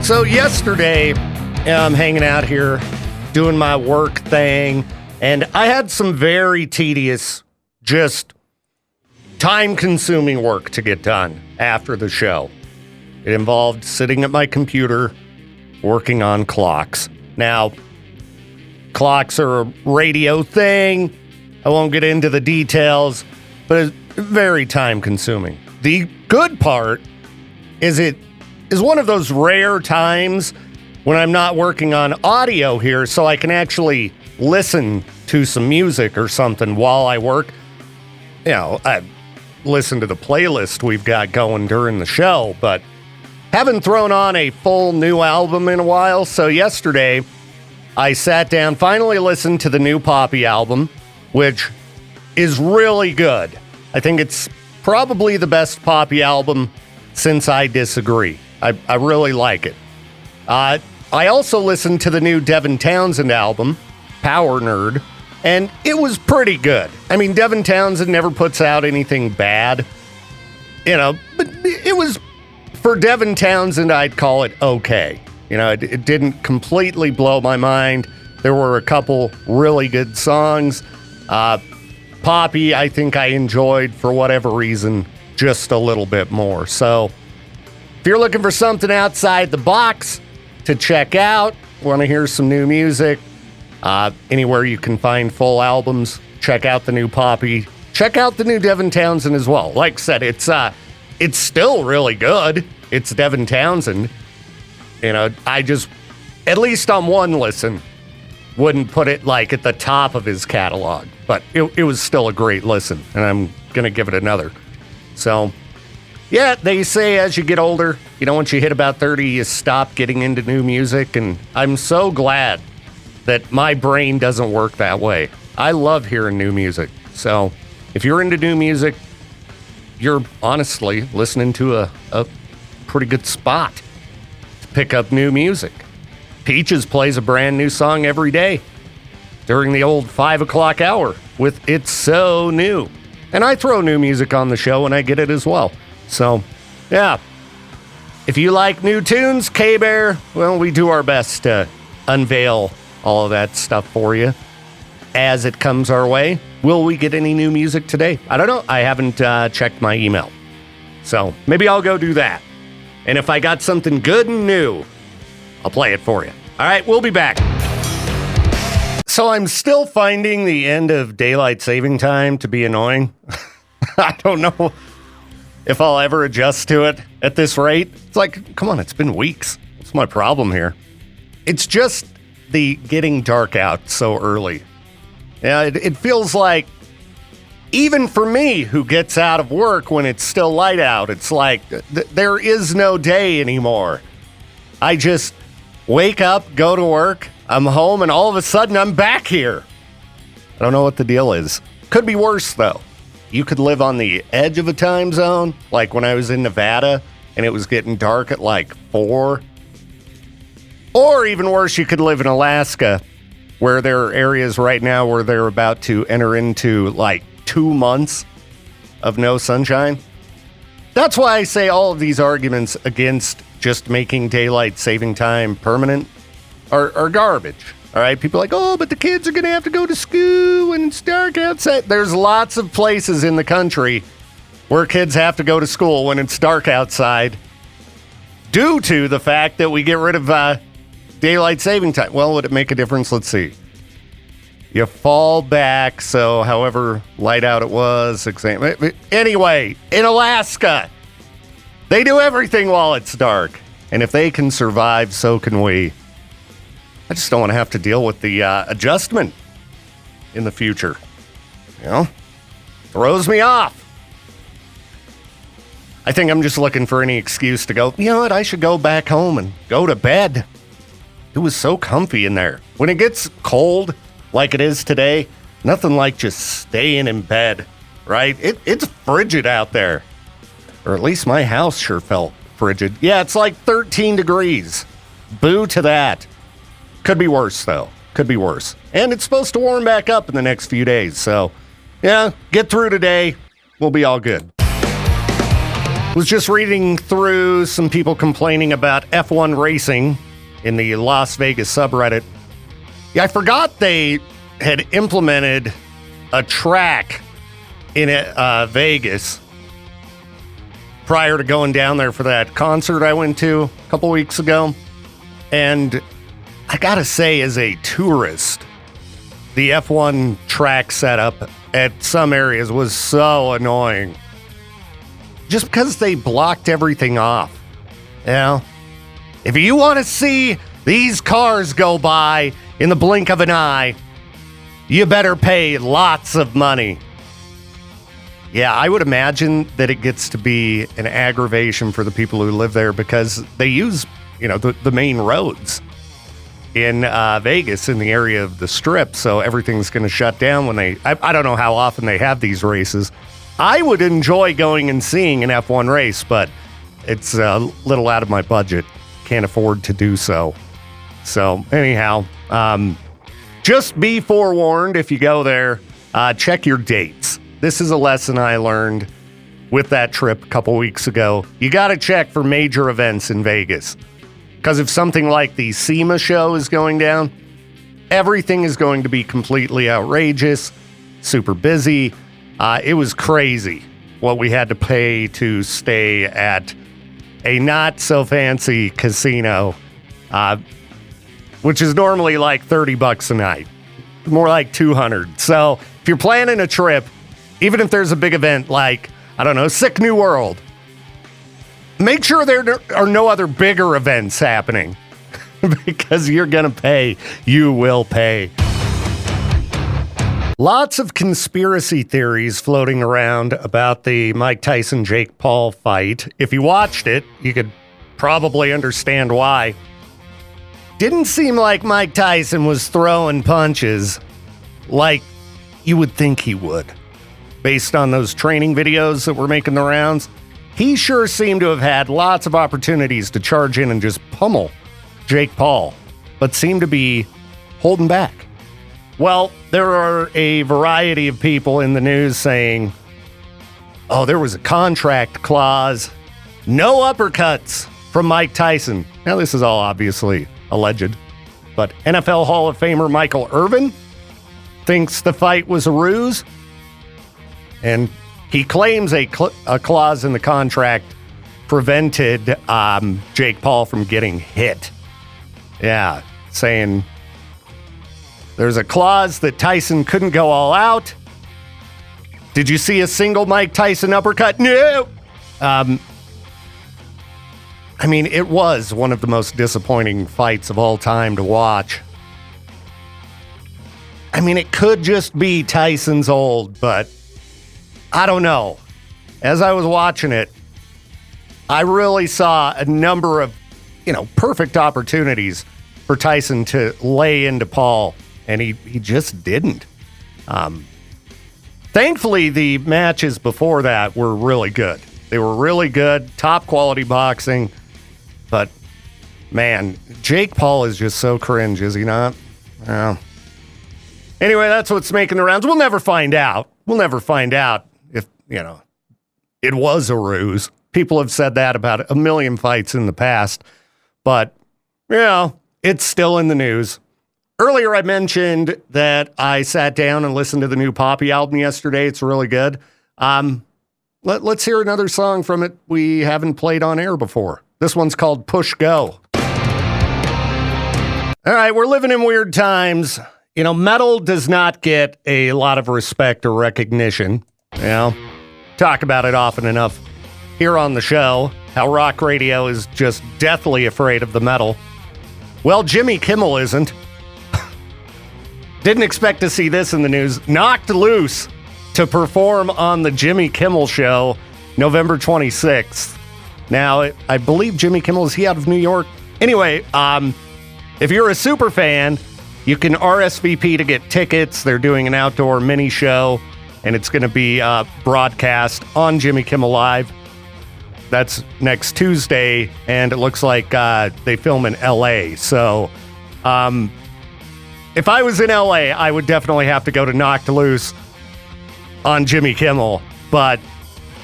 So yesterday, I'm hanging out here doing my work thing, and I had some very tedious, just time-consuming work to get done after the show. It involved sitting at my computer, working on clocks. Now, clocks are a radio thing. I won't get into the details, but it's very time-consuming. The good part is it is one of those rare times when I'm not working on audio here, so I can actually listen to some music or something while I work. You know, I listen to the playlist we've got going during the show, but haven't thrown on a full new album in a while. So yesterday, I sat down, finally listened to the new Poppy album, which is really good. I think it's probably the best Poppy album since I Disagree. I really like it. I also listened to the new Devin Townsend album, Power Nerd, and it was pretty good. I mean, Devin Townsend never puts out anything bad, you know, but it was, for Devin Townsend, I'd call it okay. You know, it didn't completely blow my mind. There were a couple really good songs. Poppy, I think I enjoyed, for whatever reason, just a little bit more. So if you're looking for something outside the box to check out, want to hear some new music, anywhere you can find full albums, check out the new Poppy. Check out the new Devin Townsend as well. Like I said, it's still really good. It's Devin Townsend. You know, I just, at least on one listen, wouldn't put it like at the top of his catalog. But it was still a great listen, and I'm going to give it another. So, yeah, they say as you get older, you know, once you hit about 30, you stop getting into new music, and I'm so glad that my brain doesn't work that way. I love hearing new music. So, if you're into new music, you're honestly listening to a pretty good spot to pick up new music. Peaches plays a brand new song every day during the old 5 o'clock hour with It's So New. And I throw new music on the show and I get it as well. So, yeah. If you like new tunes, K-Bear, well, we do our best to unveil all of that stuff for you as it comes our way. Will we get any new music today? I don't know. I haven't checked my email. So, maybe I'll go do that. And if I got something good and new, I'll play it for you. All right, we'll be back. So I'm still finding the end of daylight saving time to be annoying. I don't know if I'll ever adjust to it at this rate. It's like, come on, it's been weeks. What's my problem here? It's just the getting dark out so early. Yeah, it feels like, even for me who gets out of work when it's still light out, it's like there is no day anymore. I just wake up, go to work, I'm home, and all of a sudden I'm back here. I don't know what the deal is. Could be worse, though. You could live on the edge of a time zone, like when I was in Nevada, and it was getting dark at like 4. Or even worse, you could live in Alaska, where there are areas right now where they're about to enter into like 2 months of no sunshine. That's why I say all of these arguments against just making daylight saving time permanent are garbage. All right, people are like, oh, but the kids are going to have to go to school when it's dark outside. There's lots of places in the country where kids have to go to school when it's dark outside due to the fact that we get rid of daylight saving time. Well, would it make a difference? Let's see. You fall back, so however light out it was. Anyway, in Alaska, they do everything while it's dark. And if they can survive, so can we. I just don't want to have to deal with the adjustment in the future. You know? Throws me off. I think I'm just looking for any excuse to go, you know what, I should go back home and go to bed. It was so comfy in there. When it gets cold, like it is today, nothing like just staying in bed, right? It's frigid out there. Or at least my house sure felt frigid. Yeah, it's like 13 degrees. Boo to that. Could be worse, though. Could be worse. And it's supposed to warm back up in the next few days. So, yeah, get through today. We'll be all good. Was just reading through some people complaining about F1 racing in the Las Vegas subreddit. Yeah, I forgot they had implemented a track in Vegas prior to going down there for that concert I went to a couple weeks ago. And I gotta say, as a tourist, the F1 track setup at some areas was so annoying. Just because they blocked everything off. You know? If you want to see these cars go by in the blink of an eye, you better pay lots of money. Yeah, I would imagine that it gets to be an aggravation for the people who live there because they use, the main roads in Vegas in the area of the Strip, so everything's going to shut down when I don't know how often they have these races. I would enjoy going and seeing an F1 race, but it's a little out of my budget. Can't afford to do so. So anyhow, just be forewarned if you go there, check your dates. This is a lesson I learned with that trip a couple weeks ago. You got to check for major events in Vegas. Because if something like the SEMA show is going down, everything is going to be completely outrageous, super busy. It was crazy what we had to pay to stay at a not-so-fancy casino, which is normally like $30 a night, more like $200. So if you're planning a trip, even if there's a big event like, Sick New World, make sure there are no other bigger events happening because you're going to pay. You will pay. Lots of conspiracy theories floating around about the Mike Tyson-Jake Paul fight. If you watched it, you could probably understand why. Didn't seem like Mike Tyson was throwing punches like you would think he would. Based on those training videos that were making the rounds, he sure seemed to have had lots of opportunities to charge in and just pummel Jake Paul, but seemed to be holding back. Well, there are a variety of people in the news saying, there was a contract clause, no uppercuts from Mike Tyson. Now, this is all obviously alleged, but NFL Hall of Famer Michael Irvin thinks the fight was a ruse, and he claims a clause in the contract prevented Jake Paul from getting hit. Yeah, saying there's a clause that Tyson couldn't go all out. Did you see a single Mike Tyson uppercut? No! It was one of the most disappointing fights of all time to watch. It could just be Tyson's old, but I don't know. As I was watching it, I really saw a number of, perfect opportunities for Tyson to lay into Paul, and he just didn't. Thankfully, the matches before that were really good. They were really good, top quality boxing, but man, Jake Paul is just so cringe, is he not? Well, anyway, that's what's making the rounds. We'll never find out. We'll never find out if, it was a ruse. People have said that about a million fights in the past, but, it's still in the news. Earlier, I mentioned that I sat down and listened to the new Poppy album yesterday. It's really good. Let's hear another song from it we haven't played on air before. This one's called Push Go. All right, we're living in weird times. Metal does not get a lot of respect or recognition. Talk about it often enough here on the show, how rock radio is just deathly afraid of the metal. Well, Jimmy Kimmel isn't. Didn't expect to see this in the news. Knocked loose to perform on the Jimmy Kimmel Show November 26th. Now, I believe Jimmy Kimmel, is he out of New York? Anyway, if you're a super fan, you can RSVP to get tickets. They're doing an outdoor mini show, and it's going to be broadcast on Jimmy Kimmel Live. That's next Tuesday, and it looks like they film in L.A. So, if I was in L.A., I would definitely have to go to Knocked Loose on Jimmy Kimmel, but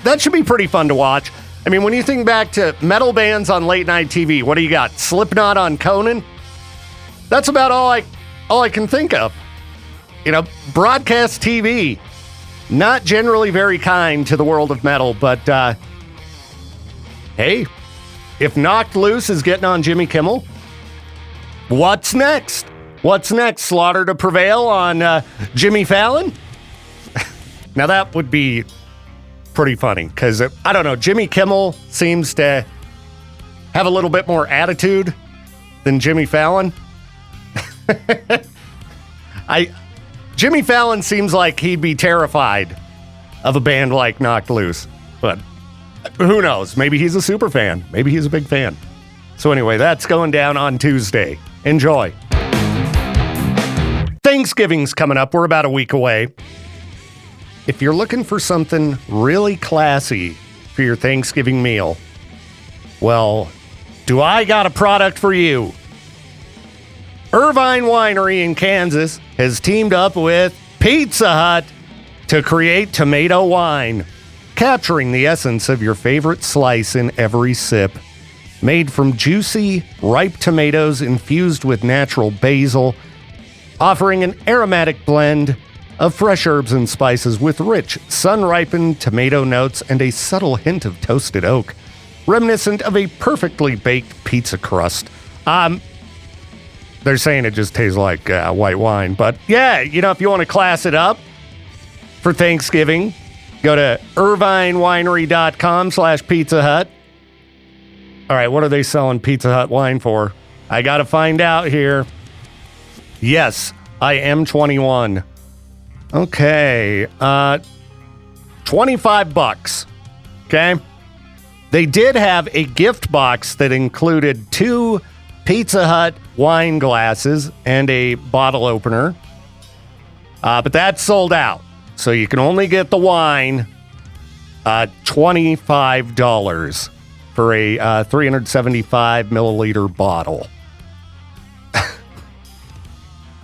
that should be pretty fun to watch. I mean, when you think back to metal bands on late night TV, what do you got? Slipknot on Conan? That's about all I can think of. You know, broadcast TV, not generally very kind to the world of metal, but hey, if Knocked Loose is getting on Jimmy Kimmel, what's next? What's next? Slaughter to Prevail on Jimmy Fallon? Now that would be pretty funny because, I don't know, Jimmy Kimmel seems to have a little bit more attitude than Jimmy Fallon. Jimmy Fallon seems like he'd be terrified of a band like Knocked Loose, but who knows? Maybe he's a super fan. Maybe he's a big fan. So anyway, that's going down on Tuesday. Enjoy. Thanksgiving's coming up. We're about a week away. If you're looking for something really classy for your Thanksgiving meal, well, do I got a product for you? Irvine Winery in Kansas has teamed up with Pizza Hut to create tomato wine, capturing the essence of your favorite slice in every sip. Made from juicy, ripe tomatoes infused with natural basil, offering an aromatic blend of fresh herbs and spices with rich, sun-ripened tomato notes and a subtle hint of toasted oak, reminiscent of a perfectly baked pizza crust. They're saying it just tastes like white wine, but yeah, you know, if you want to class it up for Thanksgiving, go to irvinewinery.com/Pizza Hut. All right, what are they selling Pizza Hut wine for? I got to find out here. Yes, I am 21. Okay, $25. Okay. They did have a gift box that included 2 Pizza Hut wine glasses and a bottle opener. But that's sold out. So you can only get the wine, $25 for a 375 milliliter bottle.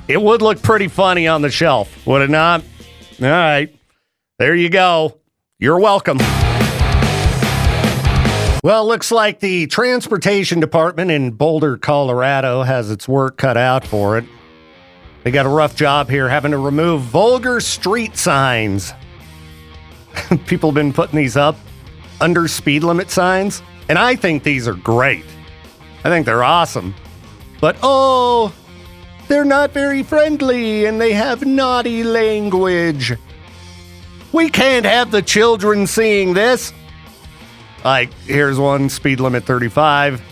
It would look pretty funny on the shelf, would it not? All right. There you go. You're welcome. Well, looks like the transportation department in Boulder, Colorado has its work cut out for it. They got a rough job here having to remove vulgar street signs. People have been putting these up under speed limit signs, and I think these are great. I think they're awesome. But oh, they're not very friendly and they have naughty language. We can't have the children seeing this. Like, here's one, speed limit 35.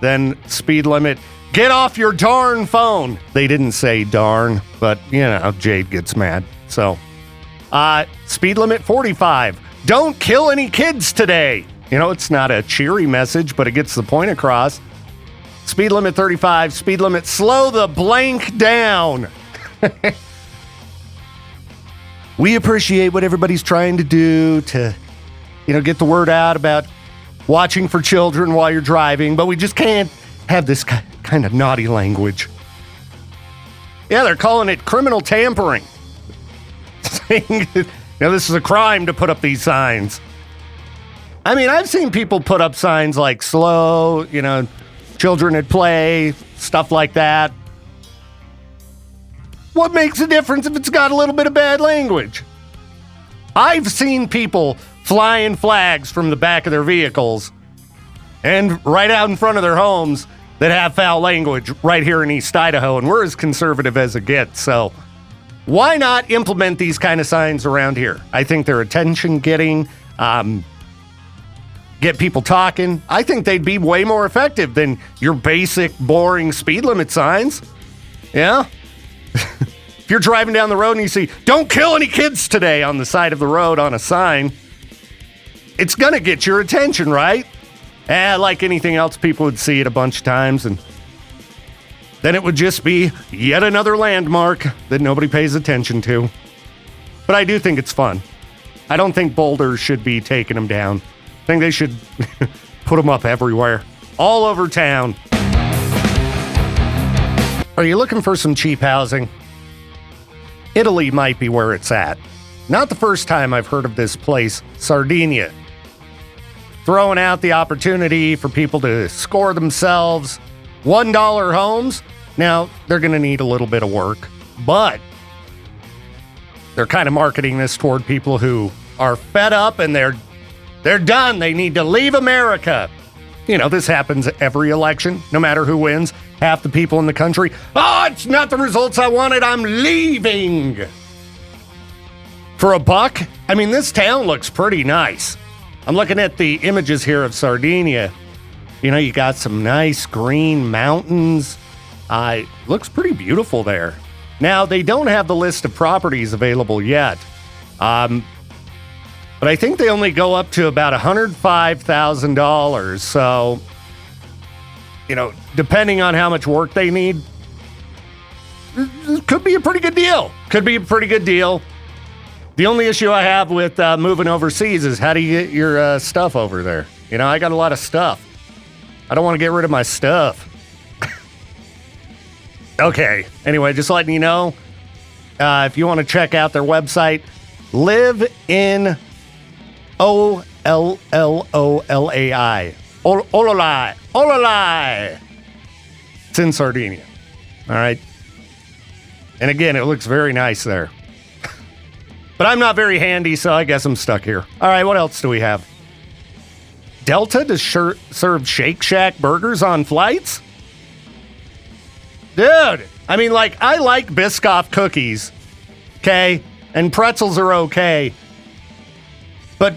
Then speed limit, get off your darn phone. They didn't say darn, but, you know, Jade gets mad. So, speed limit 45. Don't kill any kids today. You know, it's not a cheery message, but it gets the point across. Speed limit 35. Speed limit, slow the blank down. We appreciate what everybody's trying to do to, you know, get the word out about watching for children while you're driving, but we just can't have this kind of naughty language. Yeah, they're calling it criminal tampering. Saying, you know, this is a crime to put up these signs. I mean, I've seen people put up signs like slow, you know, children at play, stuff like that. What makes a difference if it's got a little bit of bad language? I've seen people flying flags from the back of their vehicles and right out in front of their homes that have foul language right here in East Idaho, and we're as conservative as it gets, so why not implement these kind of signs around here? I think they're attention-getting, get people talking. I think they'd be way more effective than your basic, boring speed limit signs. Yeah? If you're driving down the road and you see, don't kill any kids today on the side of the road on a sign, it's going to get your attention, right? Like anything else, people would see it a bunch of times, and then it would just be yet another landmark that nobody pays attention to. But I do think it's fun. I don't think Boulder should be taking them down. I think they should put them up everywhere, all over town. Are you looking for some cheap housing? Italy might be where it's at. Not the first time I've heard of this place, Sardinia. throwing out the opportunity for people to score themselves $1 homes. Now, they're going to need a little bit of work, but they're kind of marketing this toward people who are fed up and they're done. They need to leave America. You know, this happens every election, no matter who wins. Half the people in the country, oh, it's not the results I wanted. I'm leaving. For a buck, I mean, this town looks pretty nice. I'm looking at the images here of Sardinia. You know, you got some nice green mountains. Looks pretty beautiful there. Now, they don't have the list of properties available yet. But I think they only go up to about $105,000. So, you know, depending on how much work they need, this could be a pretty good deal. The only issue I have with moving overseas is how do you get your stuff over there? You know, I got a lot of stuff. I don't want to get rid of my stuff. Okay. Anyway, just letting you know, if you want to check out their website, Live in Ollolai. Ollolai. It's in Sardinia. All right. And again, it looks very nice there. But I'm not very handy, so I guess I'm stuck here. All right, what else do we have? Delta to serve Shake Shack burgers on flights? Dude, I mean, like, I like Biscoff cookies, okay? And pretzels are okay. But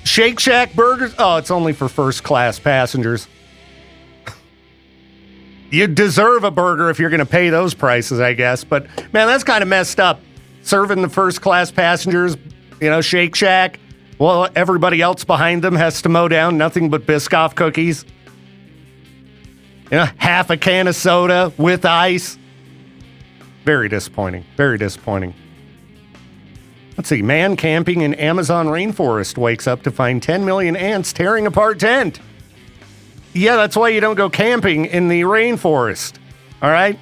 Shake Shack burgers? Oh, it's only for first-class passengers. You deserve a burger if you're going to pay those prices, I guess. But, man, that's kind of messed up. Serving the first-class passengers, you know, Shake Shack. Well, everybody else behind them has to mow down nothing but Biscoff cookies. You know, half a can of soda with ice. Very disappointing. Very disappointing. Let's see. Man camping in Amazon rainforest wakes up to find 10 million ants tearing apart tent. Yeah, that's why you don't go camping in the rainforest. All right?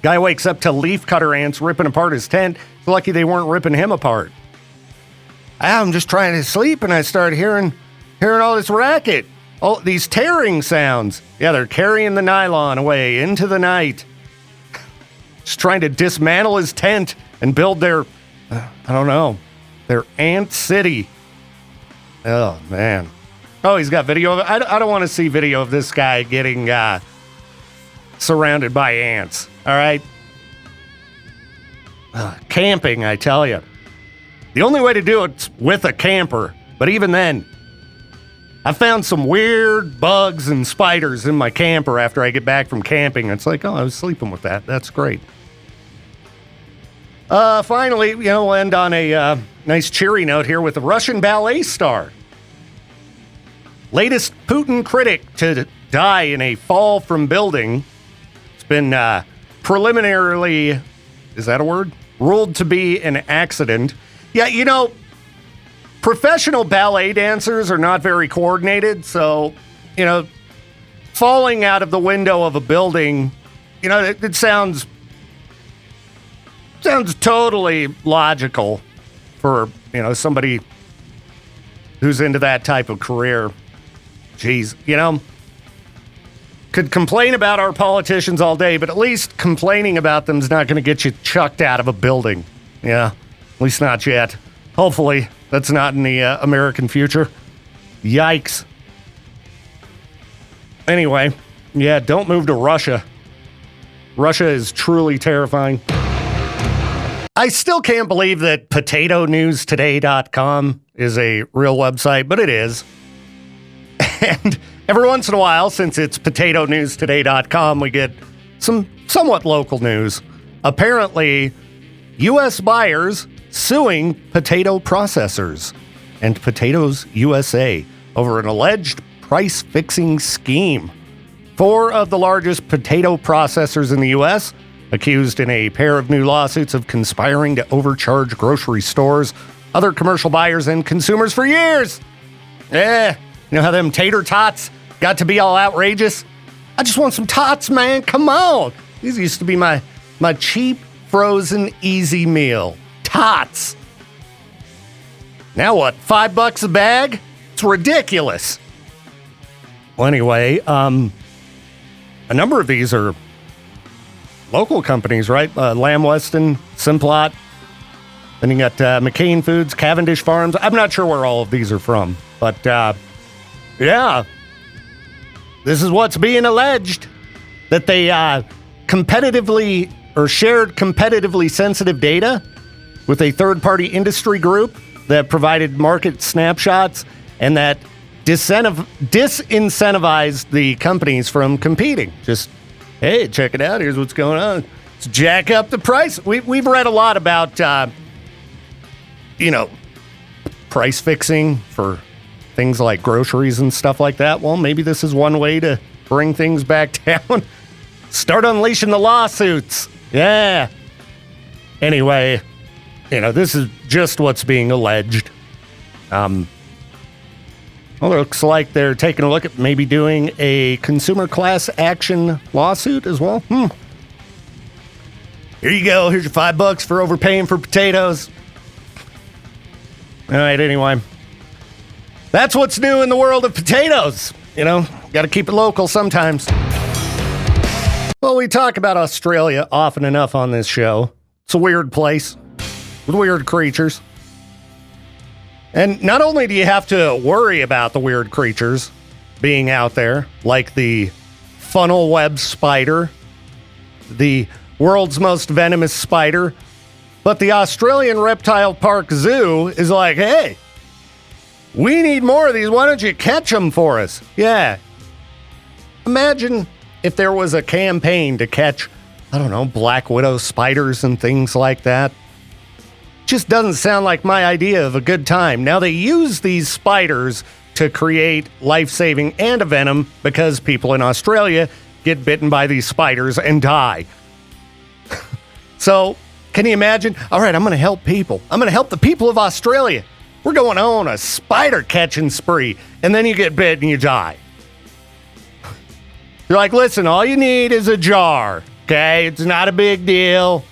Guy wakes up to leafcutter ants ripping apart his tent. It's lucky they weren't ripping him apart. I'm just trying to sleep, and I started hearing all this racket. All these tearing sounds. Yeah, they're carrying the nylon away into the night. Just trying to dismantle his tent and build their, their ant city. Oh, man. Oh, he's got video of it. I don't want to see video of this guy getting surrounded by ants. All right? Camping, I tell you. The only way to do it's with a camper. But even then, I found some weird bugs and spiders in my camper after I get back from camping. It's like, oh, I was sleeping with that. That's great. Finally, we'll end on a nice cheery note here with the Russian ballet star. Latest Putin critic to die in a fall from building. It's been preliminarily, is that a word? Ruled to be an accident. Yeah, professional ballet dancers are not very coordinated, so, falling out of the window of a building, it sounds totally logical for, somebody who's into that type of career. Jeez, could complain about our politicians all day, but at least complaining about them is not going to get you chucked out of a building. Yeah, at least not yet. Hopefully, that's not in the American future. Yikes. Anyway, yeah, don't move to Russia. Russia is truly terrifying. I still can't believe that PotatoNewsToday.com is a real website, but it is. And every once in a while, since it's PotatoNewsToday.com, we get some somewhat local news. Apparently, U.S. buyers suing potato processors and Potatoes USA over an alleged price-fixing scheme. 4 of the largest potato processors in the U.S. accused in a pair of new lawsuits of conspiring to overcharge grocery stores, other commercial buyers, and consumers for years. You know how them tater tots got to be all outrageous? I just want some tots, man. Come on. These used to be my cheap, frozen, easy meal. Tots. Now what? $5 a bag? It's ridiculous. Well, anyway, a number of these are local companies, right? Lamb Weston, Simplot. Then you got McCain Foods, Cavendish Farms. I'm not sure where all of these are from, but yeah, this is what's being alleged, that they competitively or shared competitively sensitive data with a third-party industry group that provided market snapshots and that disincentivized the companies from competing. Just, hey, check it out. Here's what's going on. Let's jack up the price. We've read a lot about price fixing for things like groceries and stuff like that. Well, maybe this is one way to bring things back down. Start unleashing the lawsuits. Yeah. Anyway, this is just what's being alleged. Well, it looks like they're taking a look at maybe doing a consumer class action lawsuit as well. Here you go. Here's your $5 for overpaying for potatoes. All right, anyway. That's what's new in the world of potatoes. Got to keep it local sometimes. Well, we talk about Australia often enough on this show. It's a weird place with weird creatures. And not only do you have to worry about the weird creatures being out there, like the funnel web spider, the world's most venomous spider, but the Australian Reptile Park Zoo is like, hey, we need more of these. Why don't you catch them for us? Yeah. Imagine if there was a campaign to catch, black widow spiders and things like that. Just doesn't sound like my idea of a good time. Now, they use these spiders to create life-saving antivenom because people in Australia get bitten by these spiders and die. So, can you imagine? All right, I'm going to help people. I'm going to help the people of Australia. We're going on a spider catching spree. And then you get bit and you die. You're like, listen, all you need is a jar, okay? It's not a big deal.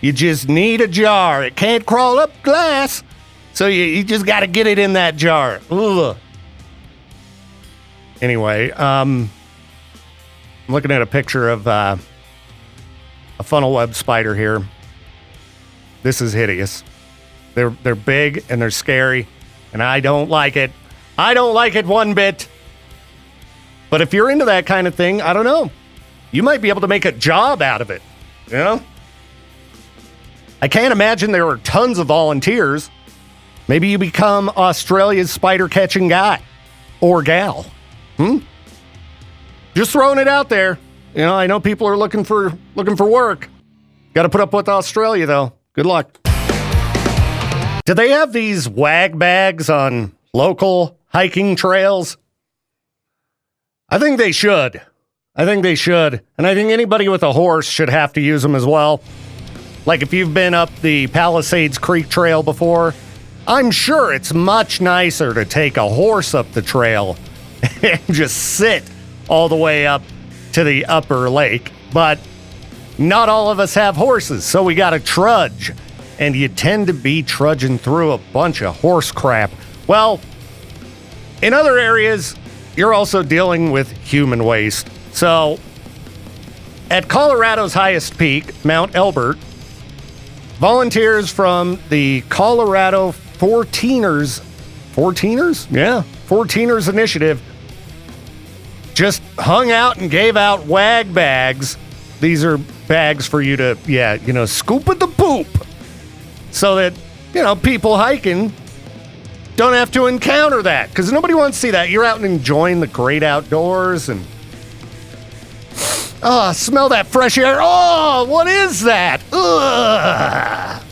You just need a jar. It can't crawl up glass, so you just got to get it in that jar. Ugh. Anyway, I'm looking at a picture of a funnel web spider here. This is hideous. They're big and they're scary, and I don't like it. I don't like it one bit. But if you're into that kind of thing, I don't know. You might be able to make a job out of it, I can't imagine there are tons of volunteers. Maybe you become Australia's spider catching guy or gal. Just throwing it out there. I know people are looking for work. Got to put up with Australia though. Good luck. Do they have these wag bags on local hiking trails? I think they should. And I think anybody with a horse should have to use them as well. Like if you've been up the Palisades Creek Trail before, I'm sure it's much nicer to take a horse up the trail and just sit all the way up to the upper lake. But not all of us have horses, so we got to trudge. And you tend to be trudging through a bunch of horse crap. Well, in other areas, you're also dealing with human waste. So, at Colorado's highest peak, Mount Elbert, volunteers from the Colorado 14ers Initiative just hung out and gave out wag bags. These are bags for you to, scoop at the poop. So that, people hiking don't have to encounter that. Because nobody wants to see that. You're out and enjoying the great outdoors and smell that fresh air. Oh, what is that? Ugh.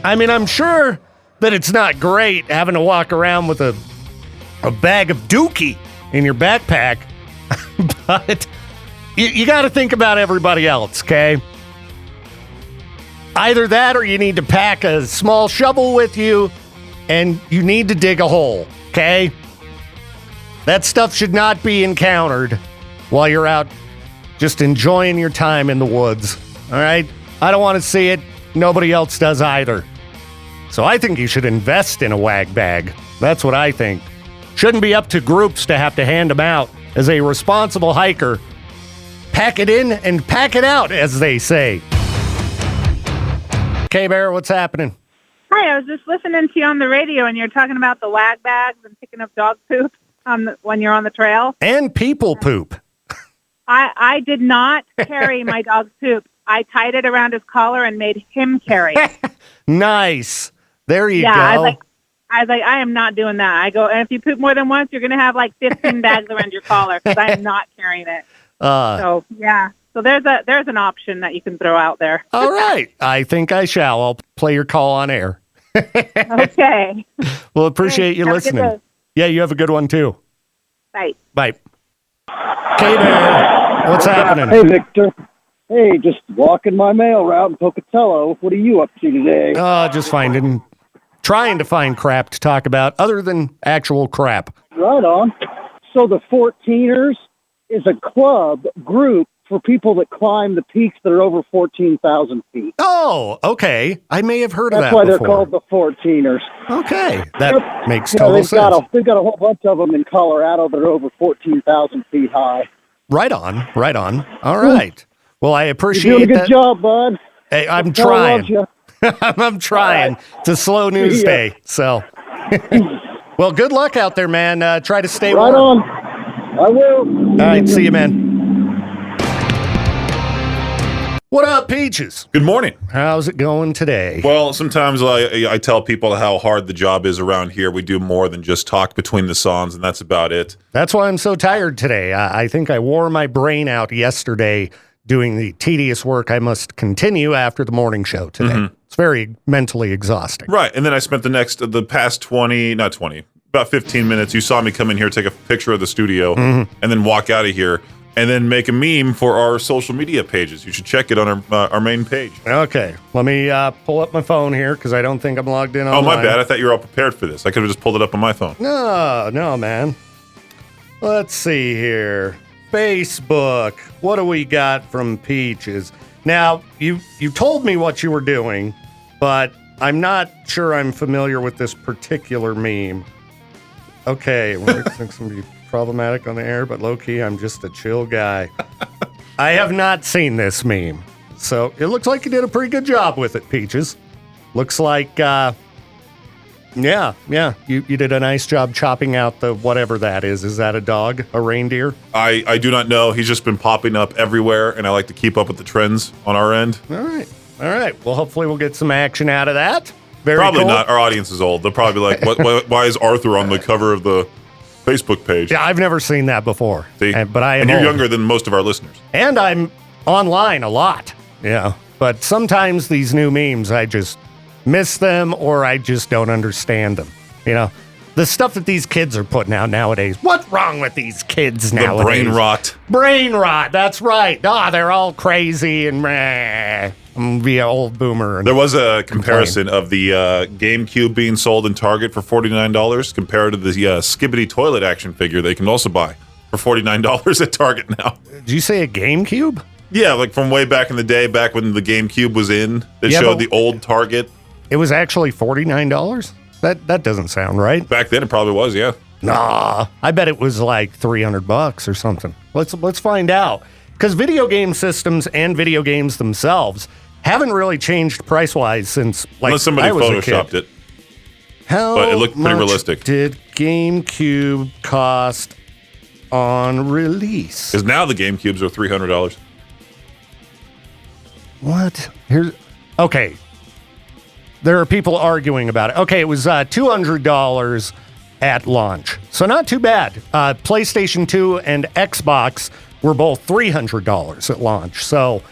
I mean, I'm sure that it's not great having to walk around with a bag of dookie in your backpack, but you got to think about everybody else, okay? Either that or you need to pack a small shovel with you and you need to dig a hole, okay? That stuff should not be encountered while you're out just enjoying your time in the woods, all right? I don't want to see it. Nobody else does either. So I think you should invest in a wag bag. That's what I think. Shouldn't be up to groups to have to hand them out. As a responsible hiker, pack it in and pack it out, as they say. K-Bear, what's happening? Hi, I was just listening to you on the radio, and you're talking about the wag bags and picking up dog poop when you're on the trail. And people poop. I did not carry my dog's poop. I tied it around his collar and made him carry it. Nice. There you go. I was like, I am not doing that. I go, and if you poop more than once, you're going to have like 15 bags around your collar because I am not carrying it. So there's an option that you can throw out there. All right. I think I shall. I'll play your call on air. Okay. Well, appreciate you listening. Yeah, you have a good one too. Bye. Bye. K-Bear, what's happening? Hey, Victor. Hey, just walking my mail route in Pocatello. What are you up to today? Just trying to find crap to talk about other than actual crap. Right on. So the 14ers is a club group for people that climb the peaks that are over 14,000 feet. Oh, okay. I may have heard of that That's why before. they're called the 14ers. Okay. That makes total they've sense. They've got a whole bunch of them in Colorado that are over 14,000 feet high. Right on. All right. Well, I appreciate that. You're doing a good job, bud. Hey, I'm Tell her I trying. love you. I'm trying. It's a slow news day. So, well, good luck out there, man. Try to stay Right warm. on. I will. All right. See you, man. What up, Peaches? Good morning. How's it going today? Well, sometimes I tell people how hard the job is around here. We do more than just talk between the songs, and that's about it. That's why I'm so tired today. I think I wore my brain out yesterday doing the tedious work I must continue after the morning show today. Mm-hmm. It's very mentally exhausting. Right. And then I spent the past about 15 minutes. You saw me come in here, take a picture of the studio, and then walk out of here. And then make a meme for our social media pages. You should check it on our main page. Okay. Let me pull up my phone here because I don't think I'm logged in online. Oh, my bad. I thought you were all prepared for this. I could have just pulled it up on my phone. No, man. Let's see here. Facebook. What do we got from Peaches? Now, you told me what you were doing, but I'm not sure I'm familiar with this particular meme. Okay. I think somebody problematic on the air, but low-key, I'm just a chill guy. I have not seen this meme, so it looks like you did a pretty good job with it, Peaches. Looks like, you did a nice job chopping out the whatever that is. Is that a dog? A reindeer? I do not know. He's just been popping up everywhere, and I like to keep up with the trends on our end. All right. Well, hopefully we'll get some action out of that. Very Probably cool. not. Our audience is old. They'll probably be like, why is Arthur on the cover of the Facebook page? Yeah, I've never seen that before. See? But I am and you're old. younger than most of our listeners. And I'm online a lot. Yeah. But sometimes these new memes, I just miss them or I just don't understand them. You know, the stuff that these kids are putting out nowadays. What's wrong with these kids nowadays? The brain rot. Brain rot. That's right. They're all crazy and meh. I'm going to be an old boomer. And there was a comparison of the GameCube being sold in Target for $49 compared to the Skibbity toilet action figure they can also buy for $49 at Target now. Did you say a GameCube? Yeah, like from way back in the day, back when the GameCube was in, they showed the old Target. It was actually $49? That doesn't sound right. Back then it probably was, yeah. Nah, I bet it was like $300 or something. Let's find out. Because video game systems and video games themselves haven't really changed price-wise since, like, unless somebody I was photoshopped it. But it looked pretty realistic. Did GameCube cost on release? Because now the GameCubes are $300. What? Okay. There are people arguing about it. Okay, it was $200 at launch. So not too bad. PlayStation 2 and Xbox were both $300 at launch. So,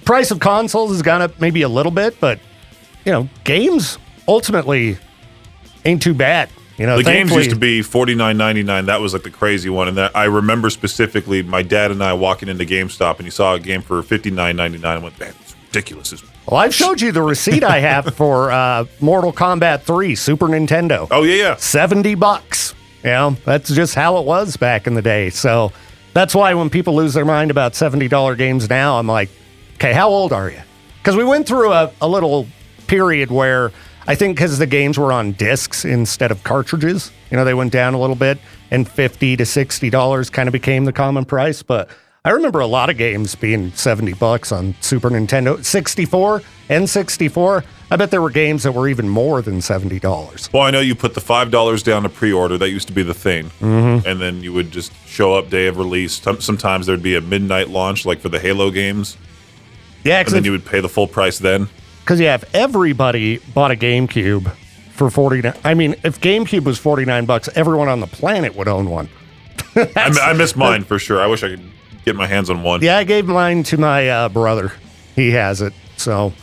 price of consoles has gone up maybe a little bit, but, games ultimately ain't too bad. The games used to be $49.99. That was like the crazy one. And I remember specifically my dad and I walking into GameStop and he saw a game for $59.99 and went, man, it's ridiculous. Well, I've showed you the receipt I have for Mortal Kombat 3 Super Nintendo. Oh, yeah. $70. That's just how it was back in the day. So that's why when people lose their mind about $70 games now, I'm like, okay, how old are you? Because we went through a little period where I think because the games were on discs instead of cartridges, they went down a little bit, and $50 to $60 kind of became the common price. But I remember a lot of games being $70 on Super Nintendo. 64 and 64, I bet there were games that were even more than $70. Well, I know you put the $5 down to pre-order. That used to be the thing. Mm-hmm. And then you would just show up day of release. Sometimes there'd be a midnight launch, like for the Halo games. Yeah, and then you would pay the full price then. Because, if everybody bought a GameCube for $49, if GameCube was $49, everyone on the planet would own one. I miss mine for sure. I wish I could get my hands on one. Yeah, I gave mine to my brother. He has it. So,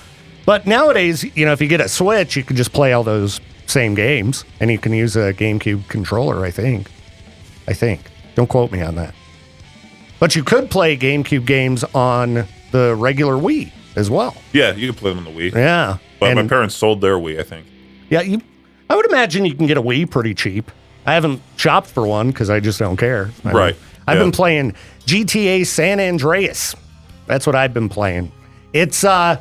but nowadays, if you get a Switch, you can just play all those same games, and you can use a GameCube controller, I think. Don't quote me on that. But you could play GameCube games on the regular Wii as well. Yeah, you can play them on the Wii. Yeah. But my parents sold their Wii, I think. Yeah, I would imagine you can get a Wii pretty cheap. I haven't shopped for one because I just don't care. I've been playing GTA San Andreas. That's what I've been playing. It's good,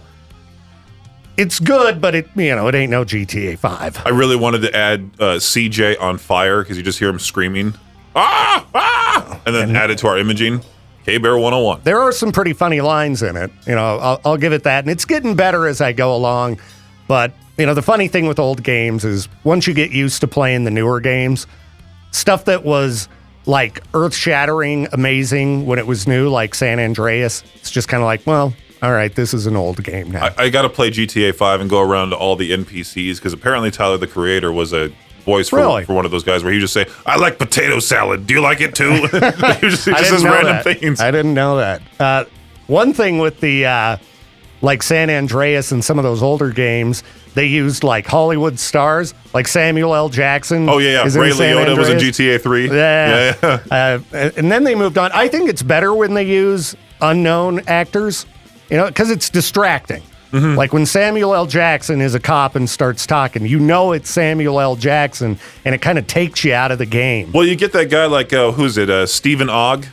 but it ain't no GTA 5. I really wanted to add CJ on fire because you just hear him screaming, ah, and then add it to our imaging. K-Bear 101. There are some pretty funny lines in it. I'll give it that. And it's getting better as I go along. But, the funny thing with old games is once you get used to playing the newer games, stuff that was like earth-shattering, amazing when it was new, like San Andreas, it's just kind of like, well, all right, this is an old game now. I got to play GTA 5 and go around to all the NPCs because apparently Tyler, the creator, was a voice for one of those guys where he just say, I like potato salad. Do you like it too? he just says random things. I didn't know that. One thing with the like San Andreas and some of those older games, they used like Hollywood stars, like Samuel L. Jackson. Oh, yeah. Ray Liotta was in GTA 3. Yeah. And then they moved on. I think it's better when they use unknown actors, because it's distracting. Mm-hmm. Like when Samuel L. Jackson is a cop and starts talking, it's Samuel L. Jackson, and it kind of takes you out of the game. Well, you get that guy like, who's it, Stephen Ogg?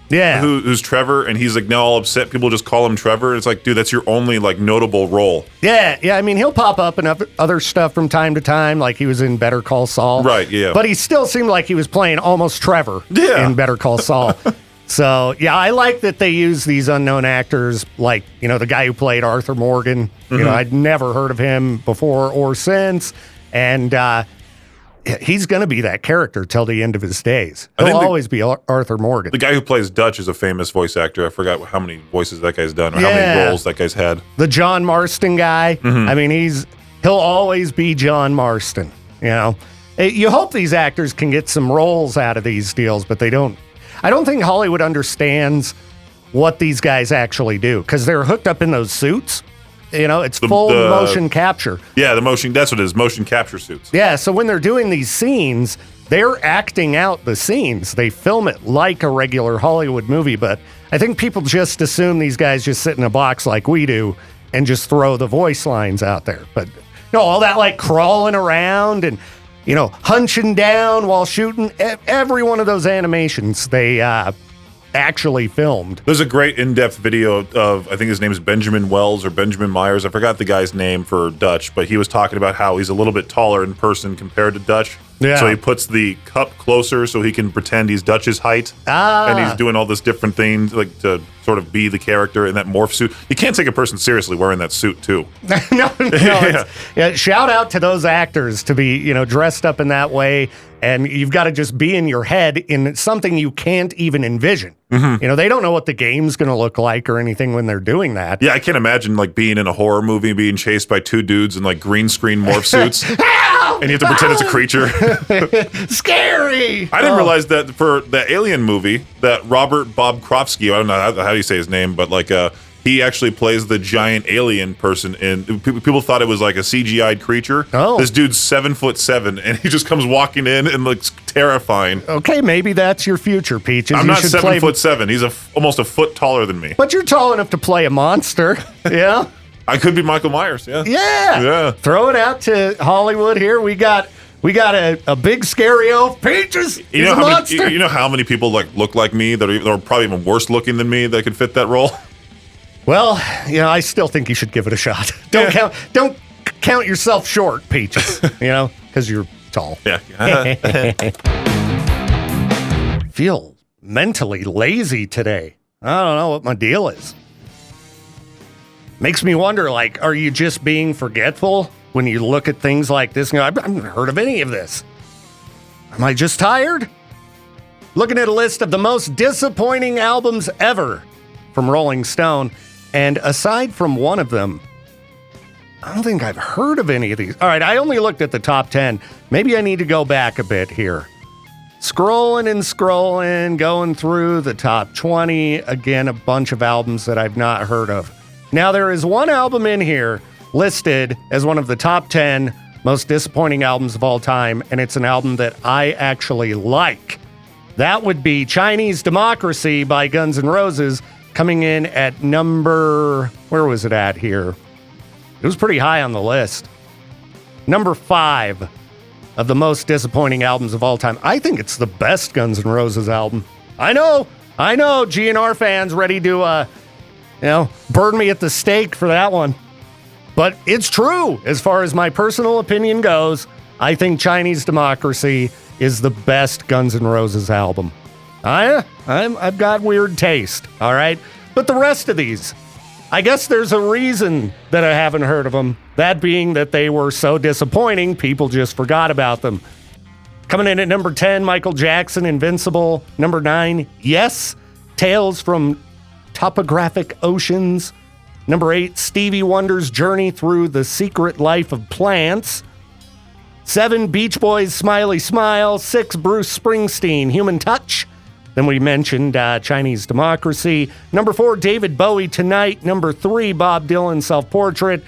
Yeah. Who's Trevor, and he's like now all upset. People just call him Trevor. It's like, dude, that's your only like notable role. Yeah. He'll pop up in other stuff from time to time, like he was in Better Call Saul. Right, yeah. But he still seemed like he was playing almost Trevor in Better Call Saul. So, yeah, I like that they use these unknown actors, like, the guy who played Arthur Morgan. Mm-hmm. I'd never heard of him before or since. And he's going to be that character till the end of his days. He'll always be Arthur Morgan. The guy who plays Dutch is a famous voice actor. I forgot how many voices that guy's done or how many roles that guy's had. The John Marston guy. Mm-hmm. He'll always be John Marston, You hope these actors can get some roles out of these deals, but they don't. I don't think Hollywood understands what these guys actually do because they're hooked up in those suits. It's full motion capture. Yeah, that's what it is, motion capture suits. Yeah, so when they're doing these scenes, they're acting out the scenes. They film it like a regular Hollywood movie, but I think people just assume these guys just sit in a box like we do and just throw the voice lines out there. But no, all that like crawling around and hunching down while shooting. Every one of those animations, they actually filmed. There's a great in-depth video of, I think his name is Benjamin Wells or Benjamin Myers. I forgot the guy's name for Dutch, but he was talking about how he's a little bit taller in person compared to Dutch. Yeah. So he puts the cup closer so he can pretend he's Dutch's height. And he's doing all this different things like to sort of be the character in that morph suit. You can't take a person seriously wearing that suit too. No. Shout out to those actors to be, dressed up in that way. And you've got to just be in your head in something you can't even envision. Mm-hmm. They don't know what the game's going to look like or anything when they're doing that. Yeah, I can't imagine like being in a horror movie, being chased by two dudes in like green screen morph suits. And you have to pretend it's a creature. Scary! I didn't realize that for the Alien movie, that Robert Bobkowski, I don't know how do you say his name, but like he actually plays the giant alien person in. People thought it was like a CGI'd creature. Oh. This dude's 7'7", and he just comes walking in and looks terrifying. Okay, maybe that's your future, Peaches. I'm not 7'7". He's almost a foot taller than me. But you're tall enough to play a monster. Yeah. I could be Michael Myers. Yeah. Yeah. Throw it out to Hollywood here. We got a big scary elf. Peaches. You know how many people like look like me that are probably even worse looking than me that could fit that role. Well, I still think you should give it a shot. Don't count yourself short, Peaches, because you're tall. Yeah. Feel mentally lazy today. I don't know what my deal is. Makes me wonder, like, are you just being forgetful when you look at things like this? I've never heard of any of this. Am I just tired? Looking at a list of the most disappointing albums ever from Rolling Stone, and aside from one of them, I don't think I've heard of any of these. All right, I only looked at the top 10. Maybe I need to go back a bit here. Scrolling, going through the top 20. Again, a bunch of albums that I've not heard of. Now, there is one album in here listed as one of the top 10 most disappointing albums of all time, and it's an album that I actually like. That would be Chinese Democracy by Guns N' Roses, coming in at number... Where was it at here? It was pretty high on the list. Number 5 of the most disappointing albums of all time. I think it's the best Guns N' Roses album. I know, GNR fans ready to... burn me at the stake for that one. But it's true. As far as my personal opinion goes, I think Chinese Democracy is the best Guns N' Roses album. I've got weird taste, all right? But the rest of these, I guess there's a reason that I haven't heard of them. That being that they were so disappointing, people just forgot about them. Coming in at number 10, Michael Jackson, Invincible. Number 9, Yes, Tales from Topographic Oceans. Number 8, Stevie Wonder's Journey Through the Secret Life of Plants. 7, Beach Boys' Smiley Smile. 6, Bruce Springsteen, Human Touch. Then we mentioned Chinese Democracy. Number 4, David Bowie, Tonight. Number 3, Bob Dylan, Self-Portrait.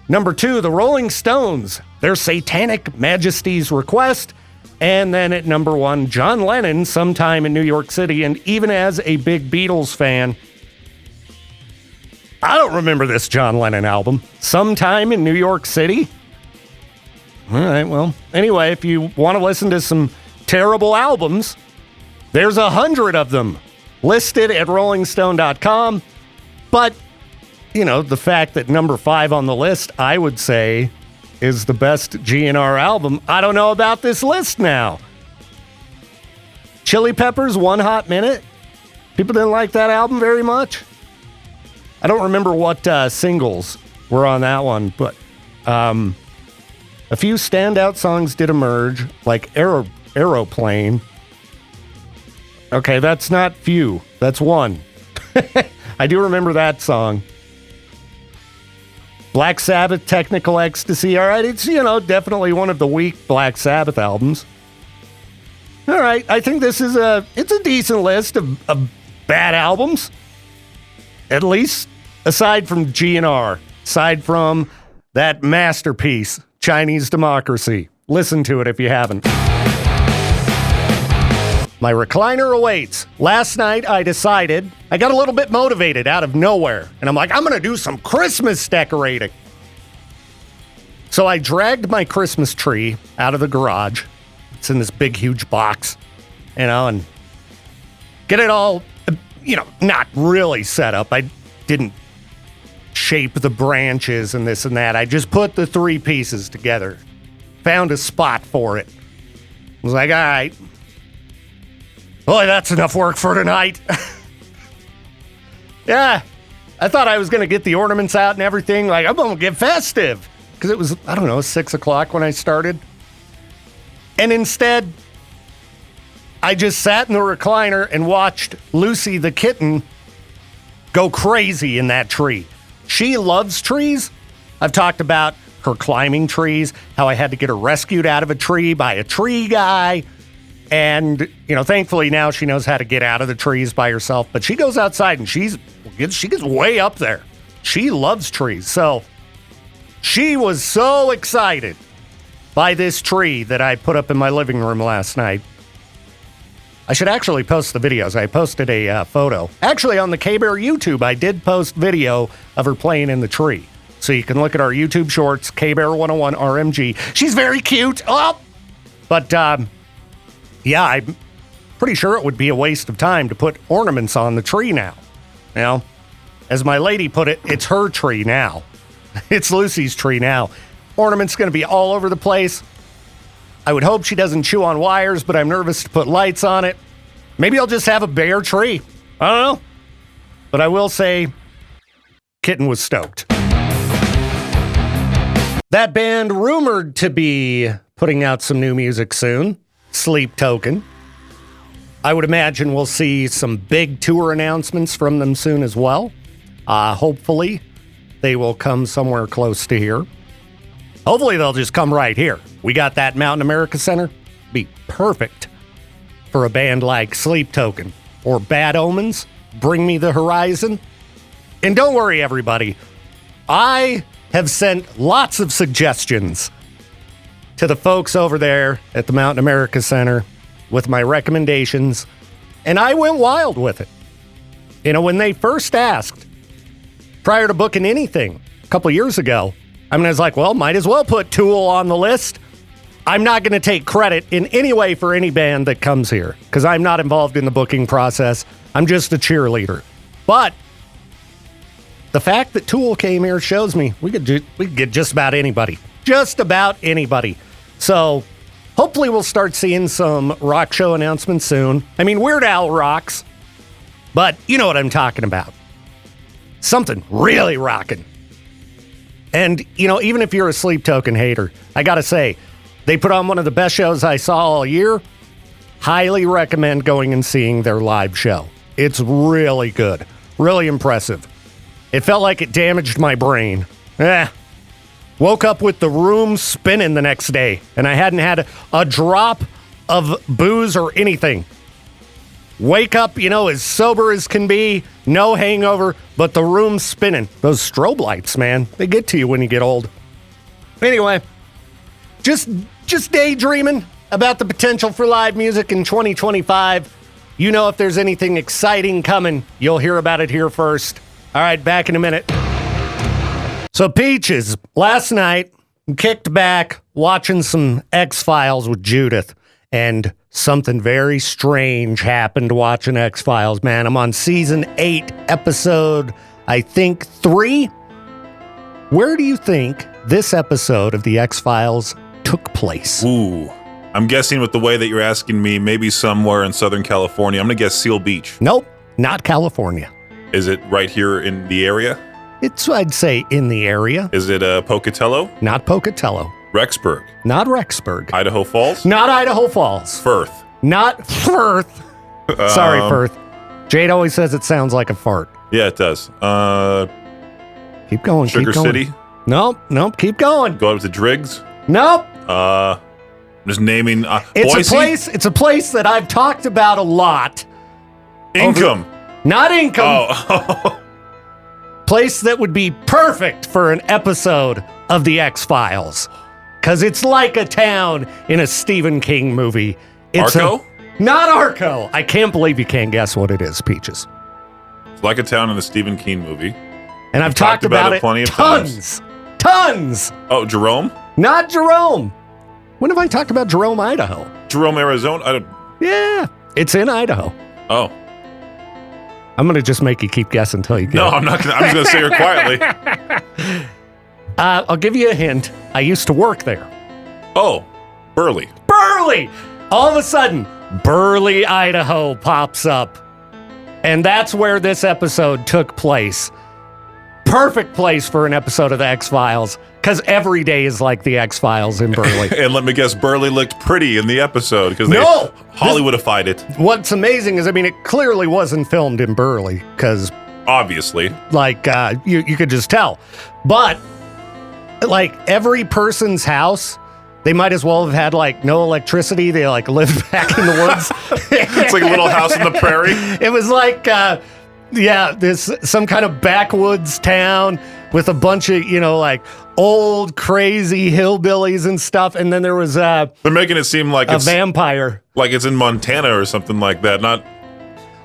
Number 2, The Rolling Stones, Their Satanic Majesty's Request. And then at number 1, John Lennon, Sometime in New York City. And even as a big Beatles fan, I don't remember this John Lennon album. Sometime in New York City? All right, well, anyway, if you want to listen to some terrible albums, there's 100 of them listed at rollingstone.com. But, the fact that number 5 on the list, I would say, is the best GNR album. I don't know about this list now. Chili Peppers, One Hot Minute. People didn't like that album very much. I don't remember what singles were on that one, but a few standout songs did emerge, like Aeroplane. Okay, that's not few. That's one. I do remember that song. Black Sabbath, Technical Ecstasy. All right, it's, definitely one of the weak Black Sabbath albums. All right, I think this is a decent list of bad albums. At least aside from GNR, aside from that masterpiece, Chinese Democracy. Listen to it if you haven't. My recliner awaits. Last night I decided, I got a little bit motivated out of nowhere, and I'm like, I'm going to do some Christmas decorating. So I dragged my Christmas tree out of the garage. It's in this big, huge box, and get it all, not really set up. I didn't shape the branches and this and that. I just put the 3 pieces together. Found a spot for it. Was like, all right. Boy, that's enough work for tonight. Yeah. I thought I was going to get the ornaments out and everything. Like, I'm going to get festive. Because it was, 6 o'clock when I started. And instead, I just sat in the recliner and watched Lucy the kitten go crazy in that tree. She loves trees. I've talked about her climbing trees, how I had to get her rescued out of a tree by a tree guy. And, thankfully now she knows how to get out of the trees by herself. But she goes outside and she gets way up there. She loves trees. So she was so excited by this tree that I put up in my living room last night. I should actually post the videos. I posted a photo. Actually, on the K-Bear YouTube, I did post video of her playing in the tree. So you can look at our YouTube shorts, K-Bear 101 RMG. She's very cute. Oh! But, yeah, I'm pretty sure it would be a waste of time to put ornaments on the tree now. As my lady put it, it's her tree now. It's Lucy's tree now. Ornaments going to be all over the place. I would hope she doesn't chew on wires, but I'm nervous to put lights on it. Maybe I'll just have a bare tree. I don't know. But I will say, Kitten was stoked. That band rumored to be putting out some new music soon, Sleep Token. I would imagine we'll see some big tour announcements from them soon as well. Hopefully, they will come somewhere close to here. Hopefully, they'll just come right here. We got that Mountain America Center. Be perfect for a band like Sleep Token or Bad Omens. Bring Me the Horizon. And don't worry, everybody. I have sent lots of suggestions to the folks over there at the Mountain America Center with my recommendations, and I went wild with it. You know, when they first asked, prior to booking anything a couple years ago, I was like, well, might as well put Tool on the list. I'm not going to take credit in any way for any band that comes here because I'm not involved in the booking process. I'm just a cheerleader. But the fact that Tool came here shows me we could get just about anybody. Just about anybody. So hopefully we'll start seeing some rock show announcements soon. I mean, Weird Al rocks, but you know what I'm talking about. Something really rocking. And, you know, even if you're a Sleep Token hater, I got to say, they put on one of the best shows I saw all year. Highly recommend going and seeing their live show. It's really good. Really impressive. It felt like it damaged my brain. Woke up with the room spinning the next day, and I hadn't had a drop of booze or anything. Wake up, you know, as sober as can be, no hangover, but the room's spinning. Those strobe lights, man, they get to you when you get old. Anyway, just daydreaming about the potential for live music in 2025. You know, if there's anything exciting coming, you'll hear about it here first. All right, back in a minute. So, Peaches, last night, kicked back, watching some X-Files with Judith, and something very strange happened watching X-Files, man. I'm on season 8, episode, I think, 3. Where do you think this episode of the X-Files took place? Ooh, I'm guessing with the way that you're asking me, maybe somewhere in Southern California. I'm going to guess Seal Beach. Nope, not California. Is it right here in the area? It's, I'd say, in the area. Is it Pocatello? Not Pocatello. Rexburg? Not Rexburg. Idaho Falls? Not Idaho Falls. Firth? Not Firth. Sorry, Firth. Jade always says it sounds like a fart. Yeah, it does. Keep going. Sugar keep going. City? Nope. Keep going. Go up to Driggs? Nope. I'm just naming Boise? It's a place that I've talked about a lot. Income. Not Income. Oh. Place that would be perfect for an episode of The X-Files. Because it's like a town in a Stephen King movie. It's Arco? Not Arco. I can't believe you can't guess what it is, Peaches. It's like a town in the Stephen King movie. And I've talked about it plenty of tons. Tons. Oh, Jerome? Not Jerome. When have I talked about Jerome, Idaho? Jerome, Arizona? Yeah, it's in Idaho. Oh. I'm going to just make you keep guessing until you get No, it. I'm not going to. I'm just going to say it quietly. I'll give you a hint. I used to work there. Oh, Burley. Burley! All of a sudden, Burley, Idaho pops up. And that's where this episode took place. Perfect place for an episode of The X-Files, because every day is like The X-Files in Burley. And let me guess, Burley looked pretty in the episode because they Hollywoodified it. What's amazing is, I mean, it clearly wasn't filmed in Burley, because obviously, like, you could just tell. But, like, every person's house, they might as well have had, like, no electricity. They, like, lived back in the woods. It's like a little house in the prairie. It was like, this some kind of backwoods town with a bunch of, you know, like, old, crazy hillbillies and stuff. And then there was They're making it seem like a it's vampire. like it's in Montana or something like that. Not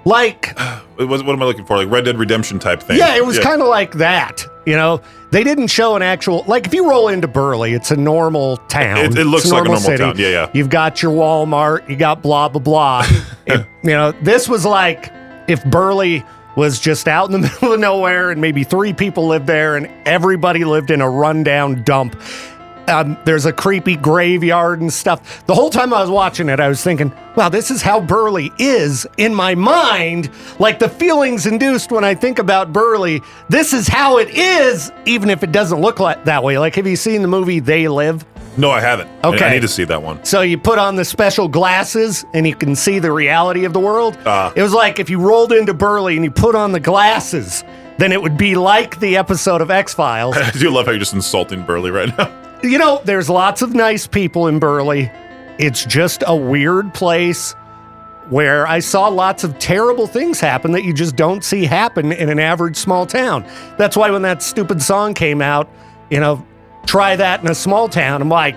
like, what am I looking for? Like Red Dead Redemption type thing. Yeah, it was kind of like that. You know, they didn't show an actual, like, if you roll into Burley, it's a normal town. It looks It's like a normal city. town. Yeah. You've got your Walmart, you got blah, blah, blah. You know, this was like if Burley was just out in the middle of nowhere and maybe 3 people lived there and everybody lived in a rundown dump. There's a creepy graveyard and stuff. The whole time I was watching it, I was thinking, wow, this is how Burley is in my mind. Like the feelings induced when I think about Burley, this is how it is, even if it doesn't look like that way. Like, have you seen the movie They Live? No, I haven't. Okay. I need to see that one. So you put on the special glasses and you can see the reality of the world. It was like if you rolled into Burley and you put on the glasses, then it would be like the episode of X-Files. I do love how you're just insulting Burley right now. You know, there's lots of nice people in Burley. It's just a weird place where I saw lots of terrible things happen that you just don't see happen in an average small town. That's why when that stupid song came out, you know, try that in a small town. I'm like,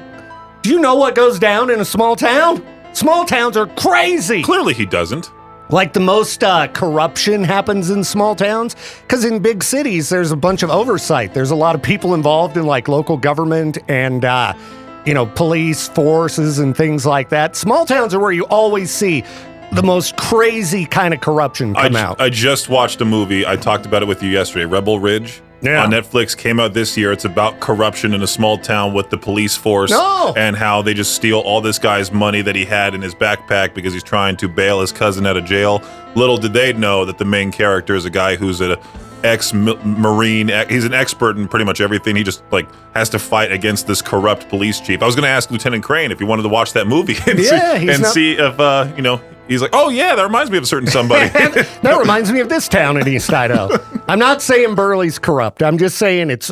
do you know what goes down in a small town? Small towns are crazy. Clearly he doesn't. Like the most corruption happens in small towns, because in big cities, there's a bunch of oversight. There's a lot of people involved in like local government and, police forces and things like that. Small towns are where you always see the most crazy kind of corruption come out. I just watched a movie. I talked about it with you yesterday, Rebel Ridge. Yeah. On Netflix, came out this year. It's about corruption in a small town with the police force No. and how they just steal all this guy's money that he had in his backpack because he's trying to bail his cousin out of jail. Little did they know that the main character is a guy who's an ex-Marine. He's an expert in pretty much everything. He just has to fight against this corrupt police chief. I was going to ask Lieutenant Crane if he wanted to watch that movie and see if he's like, oh yeah, that reminds me of a certain somebody. That reminds me of this town in East Idaho. I'm not saying Burley's corrupt. I'm just saying it's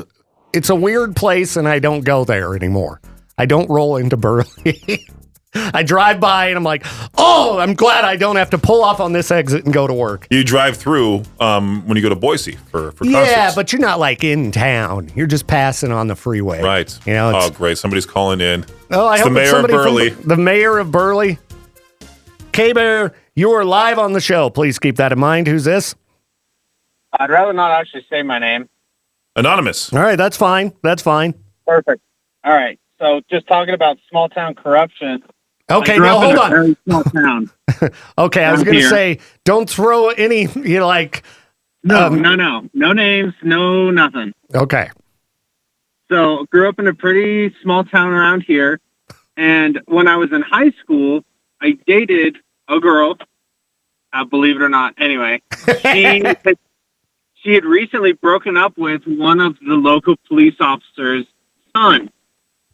a weird place and I don't go there anymore. I don't roll into Burley. I drive by and I'm like, oh, I'm glad I don't have to pull off on this exit and go to work. You drive through when you go to Boise for concerts. Yeah, but you're not like in town. You're just passing on the freeway. Right. You know, oh, great. Somebody's calling in. Oh, I it's hope the mayor of Burley. The mayor of Burley. K-Bear, you are live on the show. Please keep that in mind. Who's this? I'd rather not actually say my name. Anonymous. All right, that's fine. That's fine. Perfect. All right. So just talking about small town corruption. Okay, I grew now up in hold a on. very small town. Okay, I was going to say, don't throw any, No names, no nothing. Okay. So grew up in a pretty small town around here. And when I was in high school, I dated a girl, believe it or not. Anyway, she had recently broken up with one of the local police officers' son.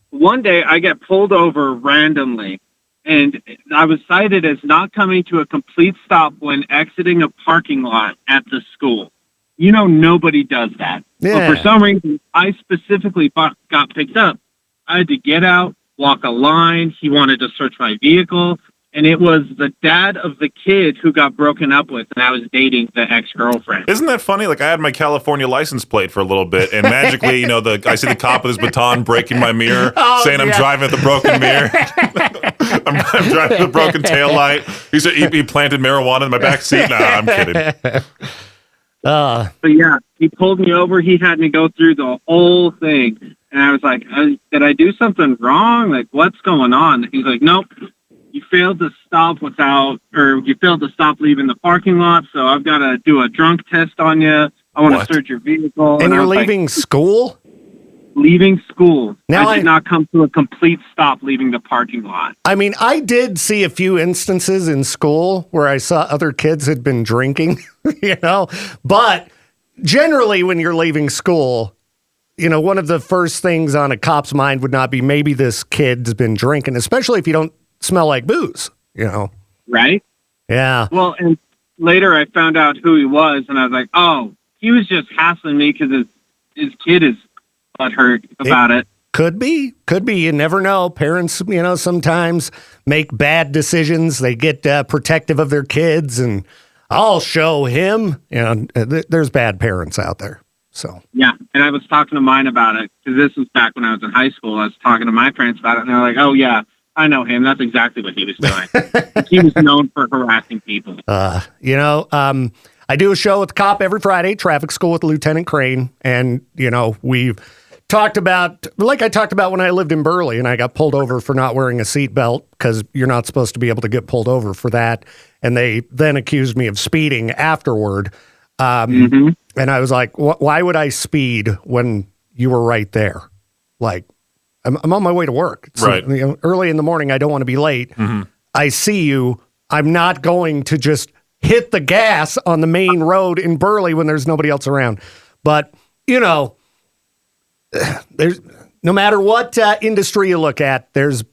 One day, I get pulled over randomly, and I was cited as not coming to a complete stop when exiting a parking lot at the school. You know, nobody does that. Yeah. But for some reason, I specifically got picked up. I had to get out, walk a line. He wanted to search my vehicle. And it was the dad of the kid who got broken up with, and I was dating the ex-girlfriend. Isn't that funny? Like, I had my California license plate for a little bit, and magically, I see the cop with his baton breaking my mirror, saying I'm driving with the broken mirror. I'm driving with the broken taillight. He planted marijuana in my back seat. Nah, I'm kidding. But yeah, he pulled me over. He had me go through the whole thing. And I was like, did I do something wrong? Like, what's going on? He's like, nope. You failed to stop leaving the parking lot, so I've got to do a drunk test on you. I want to search your vehicle. And you're leaving school? Leaving school. Now I did not come to a complete stop leaving the parking lot. I mean, I did see a few instances in school where I saw other kids had been drinking, but generally when you're leaving school, one of the first things on a cop's mind would not be maybe this kid's been drinking, especially if you don't smell like booze, Right? Yeah. Well, and later I found out who he was, and I was like, oh, he was just hassling me because his kid is butthurt about it. Could be. You never know. Parents, sometimes make bad decisions. They get protective of their kids, and I'll show him. There's bad parents out there. So yeah, and I was talking to mine about it because this was back when I was in high school. I was talking to my parents about it, and they're like, oh, yeah. I know him. That's exactly what he was doing. He was known for harassing people. I do a show with the cop every Friday, Traffic School with Lieutenant Crane. And, we've talked about, like I talked about when I lived in Burley and I got pulled over for not wearing a seatbelt because you're not supposed to be able to get pulled over for that. And they then accused me of speeding afterward. And I was like, why would I speed when you were right there? Like, I'm on my way to work. So, Right. Early in the morning, I don't want to be late. Mm-hmm. I see you. I'm not going to just hit the gas on the main road in Burley when there's nobody else around. But, there's no matter what industry you look at, there's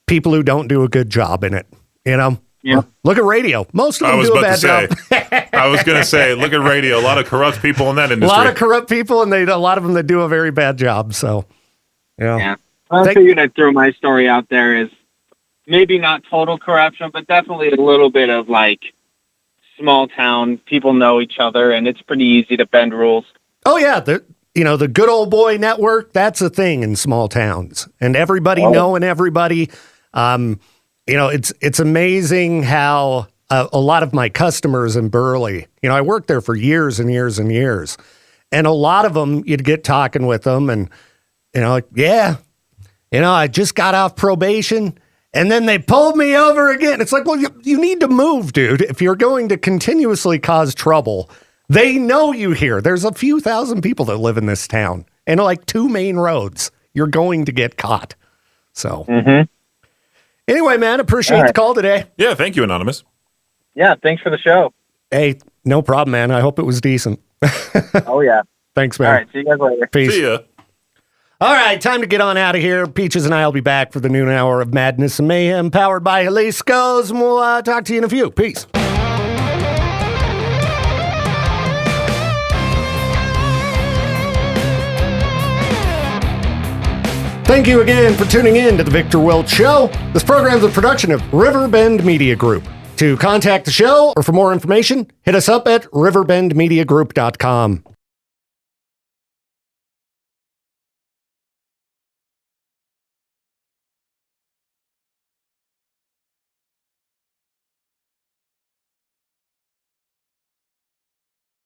people who don't do a good job in it, Yeah. Look at radio. Most of I them was do a about bad to say. job. I was going to say, look at radio. A lot of corrupt people in that A industry. lot of corrupt people, and a lot of them that do a very bad job. So, Yeah. I figured I'd throw my story out there as maybe not total corruption, but definitely a little bit of like small town. People know each other, and it's pretty easy to bend rules. Oh yeah, the good old boy network. That's a thing in small towns, and everybody knowing everybody. It's amazing how a lot of my customers in Burley. I worked there for years and years and years, and a lot of them, you'd get talking with them, and I just got off probation. And then they pulled me over again. It's like, well, you need to move, dude. If you're going to continuously cause trouble, they know you here. There's a few thousand people that live in this town and like 2 main roads. You're going to get caught. So anyway, man, appreciate the call today. Yeah, thank you, Anonymous. Yeah, thanks for the show. Hey, no problem, man. I hope it was decent. Oh, yeah. Thanks, man. All right, see you guys later. Peace. See ya. All right, time to get on out of here. Peaches and I will be back for the noon hour of madness and mayhem powered by Jalisco's, and we'll talk to you in a few. Peace. Thank you again for tuning in to the Victor Welch Show. This program is a production of Riverbend Media Group. To contact the show or for more information, hit us up at riverbendmediagroup.com.